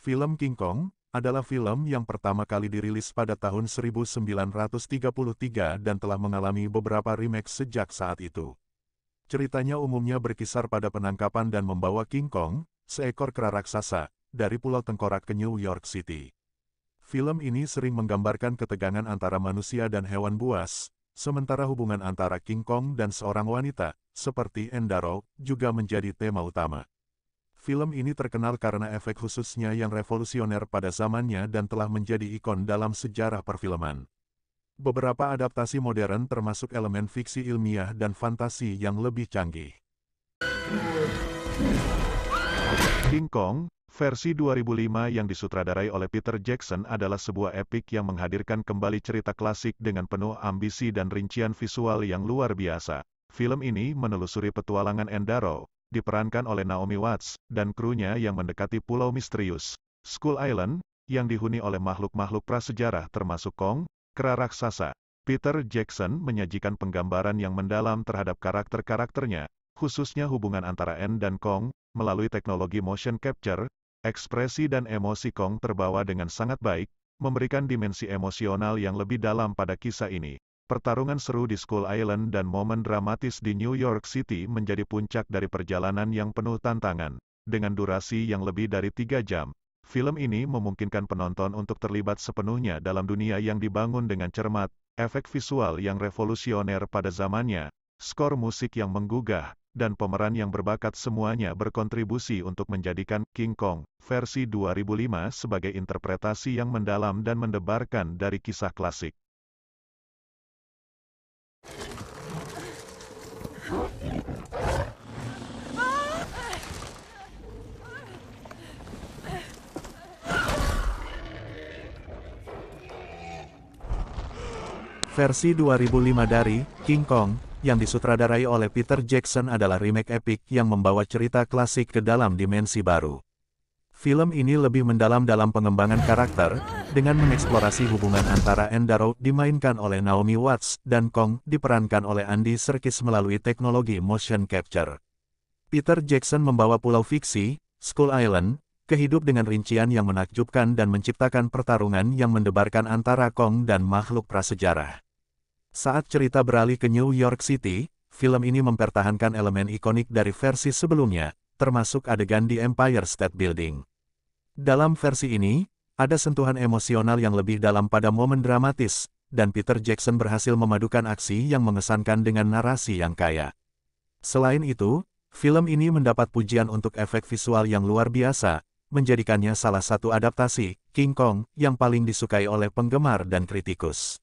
Film King Kong adalah film yang pertama kali dirilis pada tahun 1933 dan telah mengalami beberapa remake sejak saat itu. Ceritanya umumnya berkisar pada penangkapan dan membawa King Kong, seekor kera raksasa, dari Pulau Tengkorak ke New York City. Film ini sering menggambarkan ketegangan antara manusia dan hewan buas, sementara hubungan antara King Kong dan seorang wanita, seperti Endaro, juga menjadi tema utama. Film ini terkenal karena efek khususnya yang revolusioner pada zamannya dan telah menjadi ikon dalam sejarah perfilman. Beberapa adaptasi modern termasuk elemen fiksi ilmiah dan fantasi yang lebih canggih. King Kong, versi 2005 yang disutradarai oleh Peter Jackson adalah sebuah epik yang menghadirkan kembali cerita klasik dengan penuh ambisi dan rincian visual yang luar biasa. Film ini menelusuri petualangan Endaro, diperankan oleh Naomi Watts, dan krunya yang mendekati pulau misterius, Skull Island, yang dihuni oleh makhluk-makhluk prasejarah termasuk Kong, kera raksasa. Peter Jackson menyajikan penggambaran yang mendalam terhadap karakter-karakternya, khususnya hubungan antara N dan Kong, melalui teknologi motion capture. Ekspresi dan emosi Kong terbawa dengan sangat baik, memberikan dimensi emosional yang lebih dalam pada kisah ini. Pertarungan seru di Skull Island dan momen dramatis di New York City menjadi puncak dari perjalanan yang penuh tantangan. Dengan durasi yang lebih dari 3 jam, film ini memungkinkan penonton untuk terlibat sepenuhnya dalam dunia yang dibangun dengan cermat, efek visual yang revolusioner pada zamannya, skor musik yang menggugah, dan pemeran yang berbakat semuanya berkontribusi untuk menjadikan King Kong versi 2005 sebagai interpretasi yang mendalam dan mendebarkan dari kisah klasik. Versi 2005 dari King Kong, yang disutradarai oleh Peter Jackson adalah remake epik yang membawa cerita klasik ke dalam dimensi baru. Film ini lebih mendalam dalam pengembangan karakter, dengan mengeksplorasi hubungan antara Endaro dimainkan oleh Naomi Watts dan Kong diperankan oleh Andy Serkis melalui teknologi motion capture. Peter Jackson membawa pulau fiksi, Skull Island, ke hidup dengan rincian yang menakjubkan dan menciptakan pertarungan yang mendebarkan antara Kong dan makhluk prasejarah. Saat cerita beralih ke New York City, film ini mempertahankan elemen ikonik dari versi sebelumnya, termasuk adegan di Empire State Building. Dalam versi ini, ada sentuhan emosional yang lebih dalam pada momen dramatis, dan Peter Jackson berhasil memadukan aksi yang mengesankan dengan narasi yang kaya. Selain itu, film ini mendapat pujian untuk efek visual yang luar biasa, menjadikannya salah satu adaptasi King Kong yang paling disukai oleh penggemar dan kritikus.